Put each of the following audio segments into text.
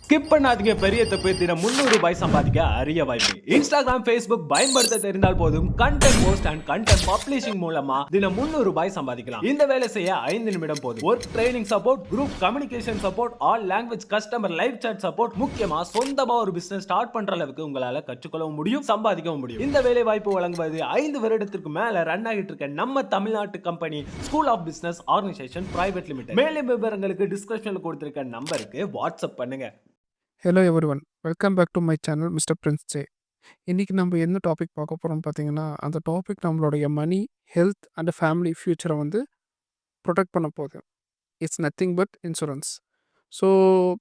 Skip பண்ணாதீங்க பெரிய தப்பு. தினம் ரூ. 300 சம்பாதிக்க அரிய வாய்ப்பு. இன்ஸ்டாகிராம், Facebook பயன்படுத்த தெரிந்தால் போதும். Content post and content publishing மூலமா தினம் ரூ. 300 சம்பாதிக்கலாம். இந்த வேலை செய்ய 5 நிமிடம் போதும். Work training support, group communication support, all language customer live chat support, முக்கியமா சொந்தமா ஒரு பிசினஸ் ஸ்டார்ட் பண்ற அளவுக்கு உங்களால கற்றுக்கொள்ளவும் முடியும், சம்பாதிக்கவும் முடியும். இந்த வேலை வாய்ப்பு வழங்குவது 5 வருடத்திற்கு மேல ரன் ஆகிட்டு இருக்க நம்ம தமிழ்நாட்டு company school of business organisation private limited. மேலும் விவரங்களுக்கு டிஸ்கிரிப்ஷன்ல கொடுத்திருக்க நம்பருக்கு வாட்ஸ்அப் பண்ணுங்க. Hello everyone, welcome back to my channel Mr Prince J. இன்றைக்கி நம்ம என்ன டாபிக் பார்க்க போகிறோம்னு பார்த்தீங்கன்னா, அந்த டாபிக் நம்மளுடைய மனி, ஹெல்த் அண்ட் ஃபேமிலி ஃப்யூச்சரை வந்து ப்ரொடெக்ட் பண்ண போகுது. It's nothing but insurance. So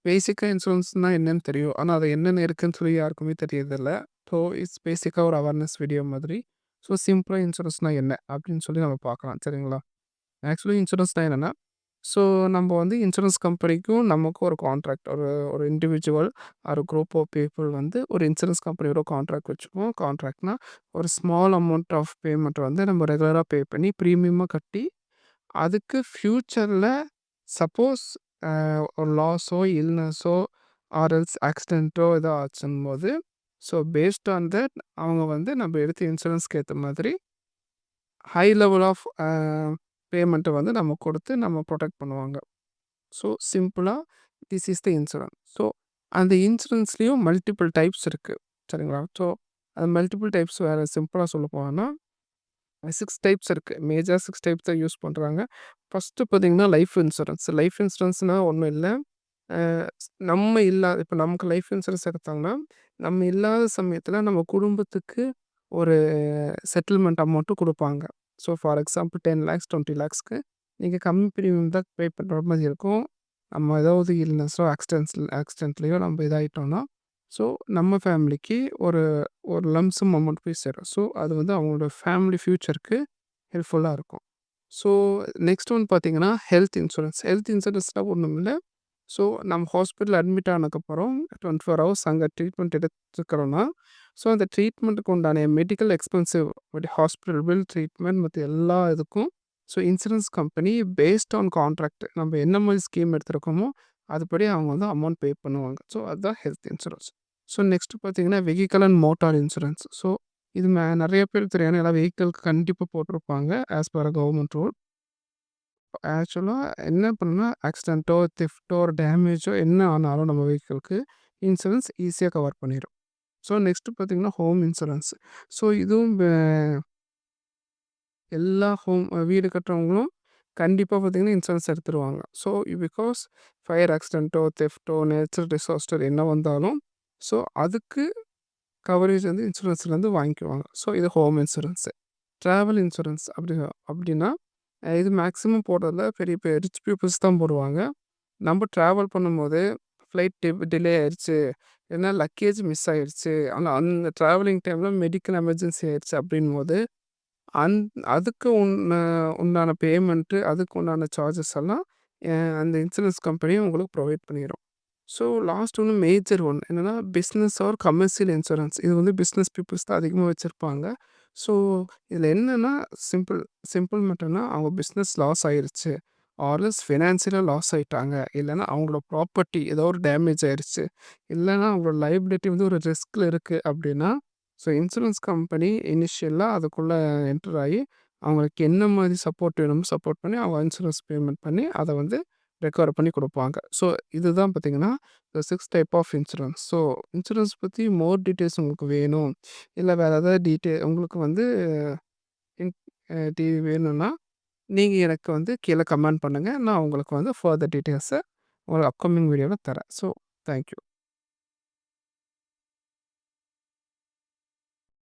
பேசிக்காக இன்சூரன்ஸ்னால் என்னன்னு தெரியும், ஆனால் அது என்னென்ன இருக்குதுன்னு சொல்லி யாருக்குமே தெரியறதில்ல. ஸோ இட்ஸ் பேசிக்காக ஒரு அவேர்னஸ் வீடியோ மாதிரி. ஸோ சிம்பிளாக இன்சூரன்ஸ்னால் என்ன அப்படின்னு சொல்லி நம்ம பார்க்கலாம், சரிங்களா? ஆக்சுவலி இன்சூரன்ஸ்னால் என்னென்னா, ஸோ நம்ம வந்து இன்சூரன்ஸ் கம்பெனிக்கும் நமக்கும் ஒரு கான்ட்ராக்ட், ஒரு ஒரு இண்டிவிஜுவல் ஒரு குரூப் ஆஃப் பீப்புள் வந்து ஒரு இன்சூரன்ஸ் கம்பெனியோட கான்ட்ராக்ட் வச்சுக்குவோம். கான்ட்ராக்ட்னா ஒரு ஸ்மால் அமௌண்ட் ஆஃப் பேமெண்ட் வந்து நம்ம ரெகுலராக பே பண்ணி ப்ரீமியமாக கட்டி, அதுக்கு ஃப்யூச்சரில் சப்போஸ் ஒரு லாஸோ இல்னஸோ ஆர்எல்ஸ் ஆக்சிடென்ட்டோ ஏதோ ஆச்சும் போது, ஸோ பேஸ்ட் ஆன் தட் அவங்க வந்து நம்ம எடுத்த இன்சூரன்ஸ்க்கு ஏற்ற மாதிரி ஹை லெவல் ஆஃப் பேமெண்ட்டை வந்து நம்ம கொடுத்து நம்ம ப்ரொடெக்ட் பண்ணுவாங்க. ஸோ சிம்பிளாக this is the insurance. So அந்த இன்சூரன்ஸ்லேயும் மல்டிபிள் டைப்ஸ் இருக்குது, சரிங்களா? ஸோ அந்த மல்டிபிள் டைப்ஸ் வேறு சிம்பிளாக சொல்ல போனால் 6 டைப்ஸ் இருக்குது. மேஜர் 6 டைப்ஸ் தான் யூஸ் பண்ணுறாங்க. ஃபஸ்ட்டு பார்த்திங்கன்னா லைஃப் இன்சூரன்ஸ். லைஃப் இன்சூரன்ஸ்னால் ஒன்றும் இல்லை, நம்ம இல்லாத இப்போ நமக்கு லைஃப் இன்சூரன்ஸ் எடுத்தாங்கன்னா நம்ம இல்லாத சமயத்தில் நம்ம குடும்பத்துக்கு ஒரு செட்டில்மெண்ட் அமௌண்ட்டு கொடுப்பாங்க. ஸோ ஃபார் எக்ஸாம்பிள் 10 lakhs 20 lakhsக்கு நீங்கள் கம்மி ப்ரீமியம் தான் பே பண்ணுற மாதிரி இருக்கும். நம்ம ஏதாவது இல்னஸோ ஆக்சிடென்ட்லேயோ நம்ம இதாகிட்டோம்னா, ஸோ நம்ம ஃபேமிலிக்கு ஒரு ஒரு லம்சம் அமௌண்ட் போய் சேரும். ஸோ அது வந்து அவங்களோட ஃபேமிலி ஃப்யூச்சருக்கு ஹெல்ப்ஃபுல்லாக இருக்கும். ஸோ நெக்ஸ்ட் ஒன் பார்த்திங்கன்னா ஹெல்த் இன்சூரன்ஸ். ஹெல்த் இன்சூரன்ஸ்னால் ஒன்றும் இல்லை, ஸோ நம்ம ஹாஸ்பிட்டல் அட்மிட் ஆனதுக்கப்புறம் 24 hours அங்கே ட்ரீட்மெண்ட் எடுத்துக்கிறோன்னா, ஸோ அந்த ட்ரீட்மெண்ட்டுக்கு உண்டான medical expensive hospital bill, treatment மற்ற எல்லா இதுக்கும் so insurance company based on contract நம்ம என்ன மாதிரி ஸ்கீம் எடுத்துருக்கோமோ அதுபடி அவங்க வந்து அமௌண்ட் பே பண்ணுவாங்க. ஸோ அதுதான் ஹெல்த் இன்சூரன்ஸ். ஸோ நெக்ஸ்ட்டு பார்த்தீங்கன்னா vehicle and motor insurance. So இது நிறைய பேர் தெரியாது, எல்லா வெஹிக்கிளுக்கு கண்டிப்பாக போட்டிருப்பாங்க ஆஸ் பர் கவர்மெண்ட் ரூல். ஆக்சுவலாக என்ன பண்ணுன்னா ஆக்சிடென்ட்டோ தெஃப்ட்டோ ஒரு டேமேஜோ என்ன ஆனாலும் நம்ம வெஹிக்கிளுக்கு இன்சூரன்ஸ் ஈஸியாக கவர் பண்ணிடும். ஸோ நெக்ஸ்ட்டு பார்த்திங்கன்னா ஹோம் இன்சூரன்ஸ். ஸோ இதுவும் எல்லா வீடு கட்டுறவங்களும் கண்டிப்பாக பார்த்திங்கன்னா இன்சூரன்ஸ் எடுத்துருவாங்க. ஸோ பிகாஸ் ஃபயர் ஆக்சிடென்ட்டோ தெஃப்ட்டோ நேச்சுரல் டிசாஸ்டர் என்ன வந்தாலும் ஸோ அதுக்கு கவரேஜ் வந்து இன்சூரன்ஸ்லேருந்து வாங்கிக்குவாங்க. ஸோ இது ஹோம் இன்சூரன்ஸு. ட்ராவல் இன்சூரன்ஸ் அப்படின்னா இது மேக்ஸிமம் போடுறதில்ல பெரிய பெரிய ரிச் பீப்புள்ஸ் தான் போடுவாங்க. நம்ம ட்ராவல் பண்ணும்போது ஃப்ளைட் டிலே ஆயிடுச்சு, இல்லைன்னா லக்கேஜ் மிஸ் ஆகிடுச்சு, ஆனால் அந்த ட்ராவலிங் டைமில் மெடிக்கல் எமர்ஜென்சி ஆயிடுச்சு அப்படின்போது அதுக்கு உண்டான பேமெண்ட்டு, அதுக்கு உண்டான சார்ஜஸ் எல்லாம் அந்த இன்சூரன்ஸ் கம்பெனியும் உங்களுக்கு ப்ரொவைட் பண்ணிடும். ஸோ லாஸ்ட் ஒன்று மேஜர் ஒன் என்னென்னா பிஸ்னஸ் ஆர் கமர்ஷியல் இன்சூரன்ஸ். இது வந்து பிஸ்னஸ் பீப்புள்ஸ் தான் அதிகமாக வச்சுருப்பாங்க. ஸோ இதில் என்னென்னா சிம்பிள் மட்டும்னா அவங்க பிஸ்னஸ் லாஸ் ஆயிடுச்சு, ஆர்எல்ஸ் ஃபினான்ஷியலாக லாஸ் ஆகிட்டாங்க, இல்லைன்னா அவங்களோட ப்ராப்பர்ட்டி ஏதோ ஒரு டேமேஜ் ஆயிடுச்சு, இல்லைன்னா அவங்களோட லைபிலிட்டி வந்து ஒரு ரிஸ்கில் இருக்குது அப்படின்னா, ஸோ இன்சூரன்ஸ் கம்பெனி இனிஷியலாக அதுக்குள்ளே என்டர் ஆகி அவங்களுக்கு என்ன மாதிரி சப்போர்ட் வேணுமோ சப்போர்ட் பண்ணி அவங்க இன்சூரன்ஸ் பேமெண்ட் பண்ணி அதை வந்து ரெக்கவர் பண்ணி கொடுப்பாங்க. ஸோ இதுதான் பார்த்திங்கன்னா the 6 type of insurance. So insurance பற்றி மோர் டீட்டெயில்ஸ் உங்களுக்கு வேணும், இல்லை வேறு ஏதாவது உங்களுக்கு வந்து வேணும்னா நீங்கள் எனக்கு வந்து கீழே கமெண்ட் பண்ணுங்கள். நான் உங்களுக்கு வந்து ஃபர்தர் டீட்டெயில்ஸை உங்களுக்கு அப்கமிங் வீடியோவில் தரேன். So thank you.